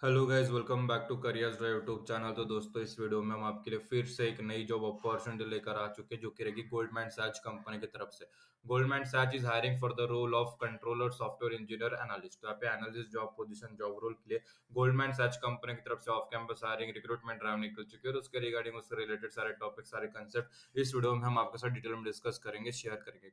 Hello guys, welcome back to Careers Drive YouTube channel. तो दोस्तों, इस वीडियो में हम आपके लिए फिर से एक नई जॉब अपॉर्चुनिटी लेकर आ चुके हैं, जो कि रहेगी गोल्डमैन सैच कंपनी की तरफ से। Goldman Sachs is hiring for the role of controller software engineer analyst. तो यहाँ पे analyst job position job role के लिए गोल्डमैन सैच कंपनी की तरफ से off campus hiring recruitment drive निकल चुकी है, और उसके रिगार्डिंग उससे रिलेटेड सारे टॉपिक, सारे कंसेप्ट इस वीडियो में हम आपके साथ डिटेल में डिस्कस करेंगे, शेयर करेंगे।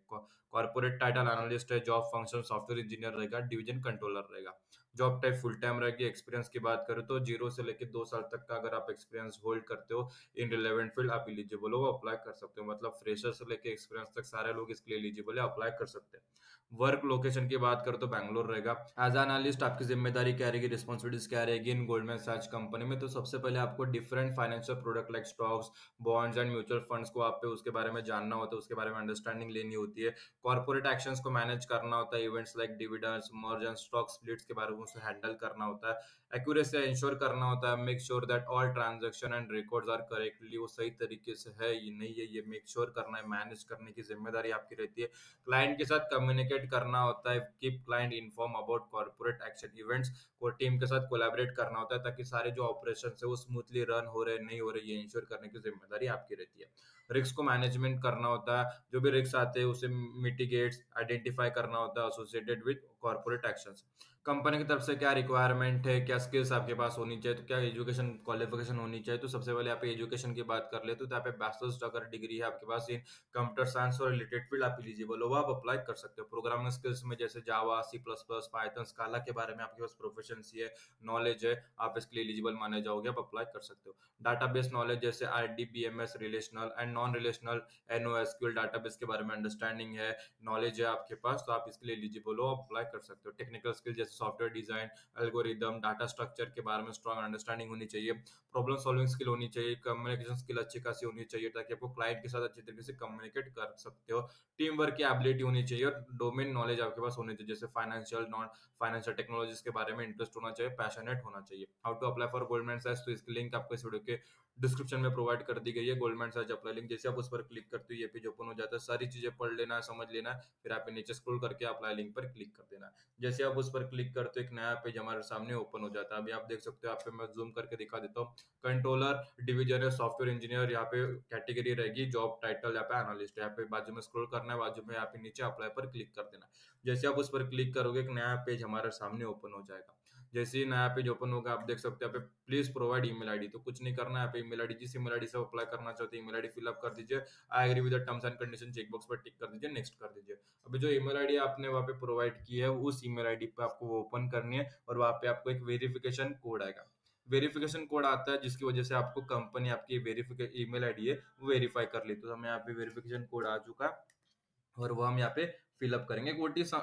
कॉर्पोरेट टाइटल एनालिस्ट है, जॉब फंक्शन सॉफ्टवेयर इंजीनियर रहेगा, डिवीजन कंट्रोलर रहेगा। जॉब टाइप फुल टाइम रहेगी। एक्सपीरियंस की बात करें तो 0 से लेकर 2 साल तक का अगर आप एक्सपीरियंस होल्ड करते हो इन रिलेवेंट फील्ड, आप इलिजिबल हो, अप्लाई कर सकते हो। मतलब फ्रेशर से लेकर एक्सपीरियंस तक सारे लोग इसके लिए एलिजिबल है, अप्लाई कर सकते हैं। वर्क लोकेशन की बात करें तो बैंगलोर रहेगा। एज एनालिस्ट आपकी जिम्मेदारी क्या रहेगी, रिस्पॉन्सिबिलिटीज क्या रहेगी इन गोल्डमैन सैच कंपनी में? तो सबसे पहले आपको different financial product like stocks, bonds and mutual funds को आप पे उसके बारे में जानना होता है, उसके बारे में अंडरस्टैंडिंग लेनी होती है। कॉर्पोरेट एक्शंस को मैनेज करना होता है, events like dividends, merge and stock splits के बारे में उसे हैंडल करना होता है। एक्यूरेसी इंश्योर करना होता है, make sure that all transaction and records are correctly, वो सही तरीके से है ये नहीं है, ये मेक श्योर करना है, मैनेज करने की जिम्मेदारी आपकी रहती है। क्लाइंट के साथ कम्युनिकेट करना होता है, keep client inform about corporate action events, को टीम के साथ कोलैबोरेट करना होता है ताकि सारे जो ऑपरेशन है वो स्मूथली रन हो रहे नहीं हो रहे, ये इंश्योर करने की जिम्मेदारी आपकी रहती है। रिस्क को मैनेजमेंट करना होता है, जो भी रिस्क आते हैं उसे मिटिगेट्स आइडेंटिफाई करना होता है associated with corporate actions. Company की तरफ से क्या रिक्वायरमेंट है, क्या स्किल्स आपके पास होनी चाहिए, तो क्या एजुकेशन क्वालिफिकेशन होनी चाहिए। तो सबसे पहले आप एजुकेशन की बात कर ले तो यहाँ पे बैचलर्स अगर डिग्री है आपके पास इन कंप्यूटर साइंस और रिलेटेड फील्ड, आप एलिजिबल हो, आप अप्लाई कर सकते हो। प्रोग्रामिंग स्किल्स में जैसे Java, C plus plus, Python, Scala के बारे में आपके पास प्रोफिशिएंसी है, नॉलेज है, आप इसके लिए एलिजिबल माने जाओगे, आप अप्लाई कर सकते हो। डाटाबेस नॉलेज जैसे RDBMS, relational and non relational, NoSQL database के बारे में अंडरस्टैंडिंग है, नॉलेज है आपके पास, तो आप इसके लिए एलिजिबल हो, अप्लाई कर सकते हो। टेक्निकल स्किल जैसे software design, algorithm, data structure के बारे में स्ट्रॉन्ग अंडरस्टैंडिंग होनी चाहिए। प्रॉब्लम सॉल्विंग स्किल होनी चाहिए, कम्युनिकेशन स्किल अच्छी खासी होनी चाहिए ताकि आपको क्लाइंट के साथ अच्छी तरीके से कम्युनिकेट कर सकते हो। टीम वर्क की एबिलिटी होनी चाहिए, और डोमेन नॉलेज आपके पास होनी चाहिए, जैसे फाइनेंशियल, नॉन फाइनेंशियल टेक्नोलॉजीज के बारे में इंटरेस्ट होना चाहिए, पैशनेट होना चाहिए। How to apply for Goldman Sachs, तो इसकी लिंक आपको इस वीडियो के डिस्क्रिप्शन में प्रोवाइड कर दी गई है। गोल्डमैन सैच अप्लाई लिंक, जैसे आप उस पर क्लिक करते हो ये पेज ओपन हो जाता है, सारी चीजें पढ़ लेना है, समझ लेना है, फिर आप नीचे स्क्रॉल करके अप्लाई लिंक पर क्लिक कर देना है। जैसे आप उस पर क्लिक करते हो एक नया पेज हमारे सामने ओपन हो जाता है। अभी आप देख सकते हो, आप पे मैं जूम करके दिखा देता हूँ। कंट्रोलर डिवीजन है, सॉफ्टवेयर इंजीनियर, यहाँ पे कैटेगरी रहेगी, जॉब टाइटल यहाँ पे एनालिस्ट है। यहाँ पे बाजू में स्क्रॉल करना है, बाजू में यहाँ पे नीचे अप्लाई पर क्लिक कर देना है। जैसे आप उस पर क्लिक करोगे एक नया पेज हमारे सामने ओपन हो जाएगा। जैसे ही नया पेज ओपन होगा, आप देख सकते हो यहाँ पे प्लीज प्रोवाइड ईमेल आईडी, तो कुछ नहीं करना है। यहाँ पे ईमेल आईडी, जिस ईमेल आईडी से अप्लाई करना चाहते हैं ईमेल आईडी फिलअप कर दीजिए। I agree with the terms and condition check box पर टिक कर दीजिए, नेक्स्ट कर दीजिए। अभी जो ईमेल आईडी आपने वहाँ पे प्रोवाइड की है, उस ईमेल आईडी पे आपको वो ओपन करनी है, और वहाँ पे आपको एक वेरिफिकेशन कोड आएगा। वेरिफिकेशन कोड आता है जिसकी वजह से आपको कंपनी आपकी वेरिफिकेशन ईमेल आईडी है वो वेरीफाई कर ली। तो हमें यहाँ पे वेरिफिकेशन कोड आ चुका है, और वो हम यहाँ पे फिलअप करेंगे।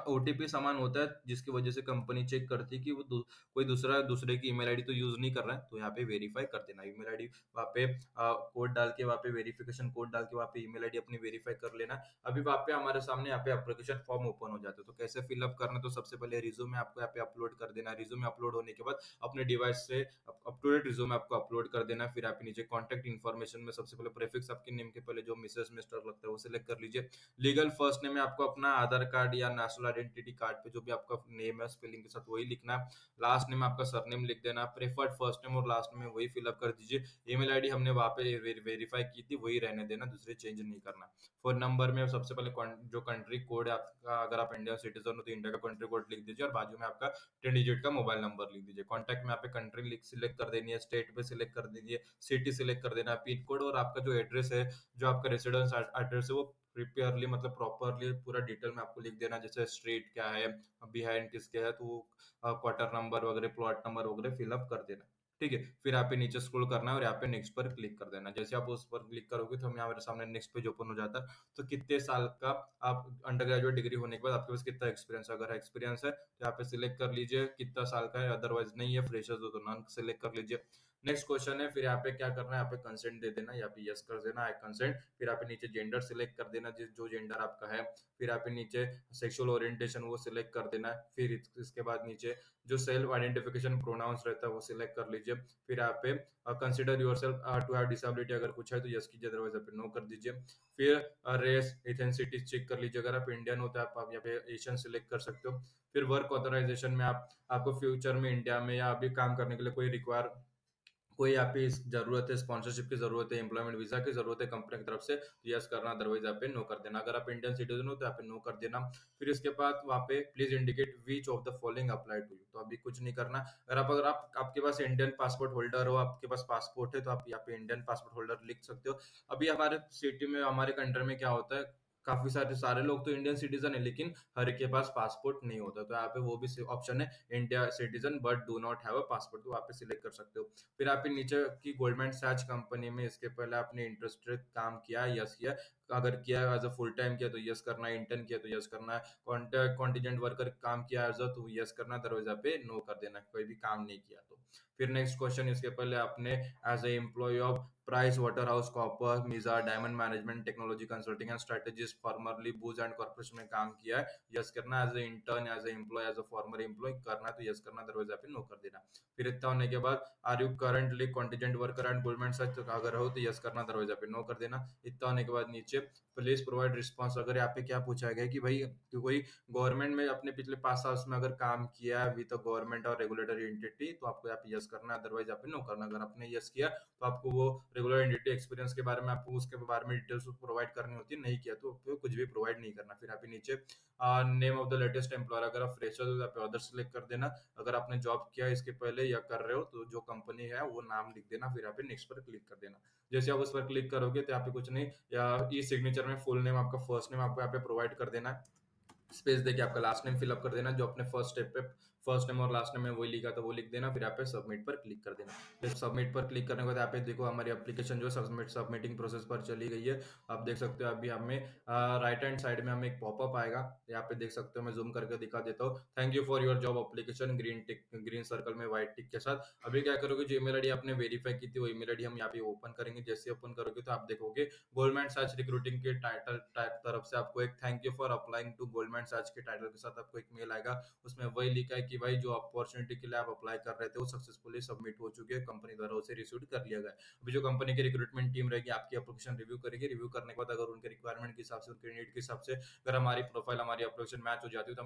ओटीपी समान होता है, जिसकी वजह से कंपनी चेक करती है कि वो कोई दूसरे की ईमेल आईडी तो यूज नहीं कर रहा है, तो यहाँ पे वेरीफाई कर देना ईमेल आईडी। वहाँ पे कोड डाल के, वहाँ पे वेरिफिकेशन कोड डाल के, वहाँ पे ईमेल आईडी अपनी वेरीफाई कर लेना। अभी वहाँ पे हमारे सामने यहाँ पे एप्लीकेशन फॉर्म ओपन हो जाता है। तो कैसे फिलअप करना, तो सबसे पहले रिज्यूमे आपको यहाँ पे अपलोड कर देना। रिज्यूमे अपलोड होने के बाद अपने डिवाइस से अप टू डेट रिज्यूमे आपको अपलोड कर देना। फिर आप नीचे कॉन्टैक्ट इन्फॉर्मेशन में सबसे पहले प्रीफिक्स आपके नेम के पहले जो मिसेस मिस्टर लगता है वो सिलेक्ट कर लीजिए। लीगल फर्स्ट नेम में आपको अपना आधार कार्ड या नेशनल आइडेंटिटी कार्ड पे जो भी आपका नेम है स्पेलिंग के साथ वही लिखना है। लास्ट नेम आपका सरनेम लिख देना। प्रेफर्ड फर्स्ट नेम और लास्ट नेम वही फिलअप कर दीजिए। ईमेल आईडी हमने वहां पे वेरीफाई की थी वही रहने देना, दूसरे चेंज नहीं करना। फोन नंबर में सबसे पहले जो कंट्री कोड है आपका, अगर आप इंडिया सिटीजन हो तो इंडिया का कंट्री कोड लिख दीजिए, और बाजू में आपका 10 डिजिट का मोबाइल नंबर लिख दीजिए। कॉन्टैक्ट में आप कंट्री सिलेक्ट कर देनी है, स्टेट पे सिलेक्ट कर दीजिए, सिटी सिलेक्ट कर देना, पिन कोड, और आपका जो एड्रेस है, जो आपका रेसिडेंस एड्रेस है, वो प्रिपेयरली मतलब प्रॉपरली पूरा डिटेल में आपको लिख देना। जैसे स्ट्रीट क्या है, बिहाइंड किसके है, तो क्वार्टर नंबर वगैरह, प्लॉट नंबर वगैरह फिलअप कर देना। ठीक है, फिर यहाँ पे नीचे स्क्रॉल करना है और यहाँ पे नेक्स्ट पर क्लिक कर देना। जैसे आप उस पर क्लिक करोगे तो हम यहाँ मेरे सामने नेक्स्ट पेज ओपन हो जाता है। तो कितने साल का आप अंडर ग्रेजुएट डिग्री होने के बाद आपके पास कितना एक्सपीरियंस है, अगर एक्सपीरियंस है तो यहाँ पे सिलेक्ट कर लीजिए कितना साल का है, अदरवाइज नहीं है, फ्रेशर्स हो तो नॉन सिलेक्ट कर लीजिए। नेक्स्ट क्वेश्चन है, फिर यहाँ पे क्या करना है, यहाँ पे कंसेंट दे देना, यहाँ पे यस कर देना, आई कंसेंट। फिर यहाँ पे नीचे जेंडर सिलेक्ट कर देना, जिस जो जेंडर आपका है। फिर यहाँ पे नीचे सेक्सुअल ओरिएंटेशन वो सिलेक्ट कर देना है। फिर इसके बाद नीचे जो सेल्फ आइडेंटिफिकेशन प्रोनाउंस रहता है वो सिलेक्ट कर लीजिए। फिर यहाँ पे consider yourself to have disability अगर कुछ है तो यस कीजिए, अदरवाइज यहाँ पे नो कर दीजिए। फिर रेस एथेंसिटी चेक कर लीजिए, अगर आप इंडियन होते हैं आप यहाँ पे एशियन सिलेक्ट कर सकते हो। फिर वर्क ऑथराइजेशन में आपको फ्यूचर में इंडिया में या अभी काम करने के लिए कोई आपकी जरूरत है, स्पॉन्सरशिप की जरूरत है, एम्प्लॉयमेंट वीजा की जरूरत है कंपनी की तरफ से, तो यस करना, अदरवाइज आप पे नो कर देना। अगर आप इंडियन सिटीजन हो तो आप पे नो कर देना। फिर इसके बाद वहाँ पे please indicate which of the following apply to you, तो अभी कुछ नहीं करना। अगर आप आपके पास इंडियन पासपोर्ट होल्डर हो, आपके पास पासपोर्ट है, तो आप यहाँ पे इंडियन पासपोर्ट होल्डर लिख सकते हो। अभी हमारे सिटी में, हमारे कंट्री में क्या होता है, काफी सारे सारे लोग तो इंडियन सिटीजन है, लेकिन हर एक के पास पासपोर्ट नहीं होता, तो यहाँ पे वो भी ऑप्शन है, India citizen but do not have a passport, तो वहाँ पे सिलेक्ट कर सकते हो। फिर आपने नीचे की गोल्डमैन सैच कंपनी में इसके पहले आपने इंटरेस्टेड काम किया, यस किया। अगर किया एज अ फुल टाइम किया तो यस करना है, इंटर्न किया तो यस करना है, कॉन्टिजेंट वर्कर काम किया एज अ, तो यस करना, दरवाजा पे नो कर देना, कोई भी काम नहीं किया तो। फिर नेक्स्ट क्वेश्चन, इसके पहले आपने as a employ of Pricewaterhouse Coopers मिजा diamond management technology consulting and strategies formerly Booz and corporation में काम किया है, यस करना। As a intern, as a employ, as a former employ करना है तो यस करना, दरवाजा पे नो कर देना। फिर इतना होने के बाद are you currently contingent worker and Goldman Sachs, तो अगर हो तो यस करना, दरवाजा पे नो कर देना। इतना होने के बाद नीचे प्लीज प्रोवाइड रिस्पॉन्स, अगर यहाँ पे क्या पूछा गया कि भाई कि कोई गवर्नमेंट में अपने पिछले 5 साल में अगर काम किया है विद गवर्नमेंट और रेगुलेटरी एंटिटी, तो आपको यहाँ पे यस करना है, अदरवाइज यहाँ पे नो करना। अगर आपने यस किया तो आपको वो रेगुलर एंटिटी एक्सपीरियंस के बारे में आपको उसके बारे में डिटेल्स प्रोवाइड करनी होती है, नहीं किया तो आपको कुछ भी प्रोवाइड नहीं करना। फिर यहाँ पे नीचे name of the latest employer, अगर आप फ्रेशर हो तो यहाँ पे अदर सेलेक्ट कर देना। अगर आपने जॉब किया इसके पहले या कर रहे हो तो जो कंपनी है वो नाम लिख देना, फिर यहाँ पे नेक्स्ट पर क्लिक कर देना। जैसे आप उस पर क्लिक करोगे तो यहाँ पे कुछ नहीं, या ई सिग्नेचर में फुल नेम, आपका फर्स्ट नेम आपको यहाँ पे प्रोवाइड कर देना है, स्पेस देके आपका लास्ट नेम फिलअप कर देना, जो अपने फर्स्ट स्टेप पे फर्स्ट नेम और लास्ट नेम में वही लिखा था वो लिख देना। फिर यहाँ पे सबमिट पर क्लिक कर देना। जब सबमिट पर क्लिक करने के बाद यहाँ पे देखो हमारी एप्लीकेशन जो है सबमिटिंग प्रोसेस पर चली गई है। आप देख सकते हो अभी हमें राइट हैंड साइड में हमें एक पॉपअप आएगा, यहाँ पे देख सकते हो, मैं जूम करके दिखा देता हूँ। Thank you for your job application, green tick, green circle में व्हाइट टिक के साथ। अभी क्या करोगे, जो ईमेल आईडी आपने वेरीफाई की थी वो ईमेल आईडी हम यहाँ पे ओपन करेंगे। जैसे ओपन करोगे तो आप देखोगे गोल्डमैन सैच रिक्रूटिंग के टाइटल तरफ से आपको एक thank you for applying to Goldman Sachs के टाइटल के साथ आपको एक मेल आएगा। उसमें वही लिखा है कि भाई जो अपॉर्चुनिटी के लिए आप अप्लाई कर रहे थे वो सक्सेसफुली सबमिट हो चुकी है, कंपनी द्वारा उसे रिसीव कर लिया गया है। अभी जो कंपनी की रिक्रूटमेंट टीम रहेगी आपकी एप्लीकेशन रिव्यू करेगी, रिव्यू करने के बाद अगर उनके रिक्वायरमेंट के हिसाब से, उनके नीड के हिसाब से अगर हमारी प्रोफाइल, हमारी एप्लीकेशन मैच हो जाती है तो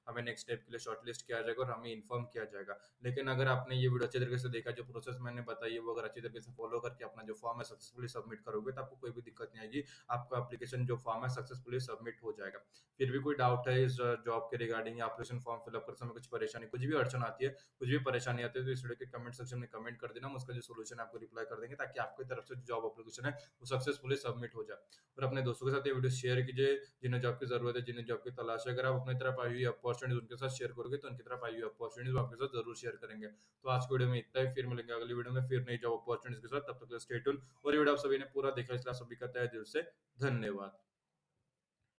हमें नेक्स्ट स्टेप के लिए शॉर्टलिस्ट किया जाएगा और हमें इन्फॉर्म किया जाएगा। लेकिन अगर आपने ये वीडियो अच्छे तरीके से देखा, जो प्रोसेस मैंने बताई है वो अगर अच्छी तरीके से फॉलो करके अपना जो फॉर्म है सक्सेसफुली सबमिट करोगे तो आपको कोई भी दिक्कत नहीं आएगी, आपका एप्लीकेशन जो फॉर्म है सक्सेसफुली सबमिट हो जाएगा। फिर भी कोई डाउट है इस जॉब के रिगार्डिंग या एप्लीकेशन फॉर्म फिलअप करते समय कुछ परेशानी, कुछ भी अड़चन आती है, कुछ भी परेशानी आती है, तो इस वीडियो के कमेंट सेक्शन में कमेंट कर देना, हम उसका जो सोल्यूशन है आपको रिप्लाई कर देंगे, ताकि आपकी तरफ से जो जॉब एप्लीकेशन है वो सक्सेसफुली सबमिट हो जाए। और अपने दोस्तों के साथ ये वीडियो शेयर कीजिए जिन्हें जॉब की जरूरत है, जिन्हें जॉब की तलाश है। अगर आप अपनी तरफ आई हुई अपॉर्चुनिटीज उनके साथ शेयर करोगे तो उनकी तरफ आई हुई अपॉर्चुनिटीज आपके साथ जरूर शेयर करेंगे। तो आज की वीडियो में इतना ही, फिर मिलेंगे अगली वीडियो में फिर नई जॉब अपॉर्चुनिटीज के साथ, तब तक स्टे ट्यून। और ये वीडियो आप सभी ने पूरा देखा इसलिए आप सभी का तहे दिल से धन्यवाद।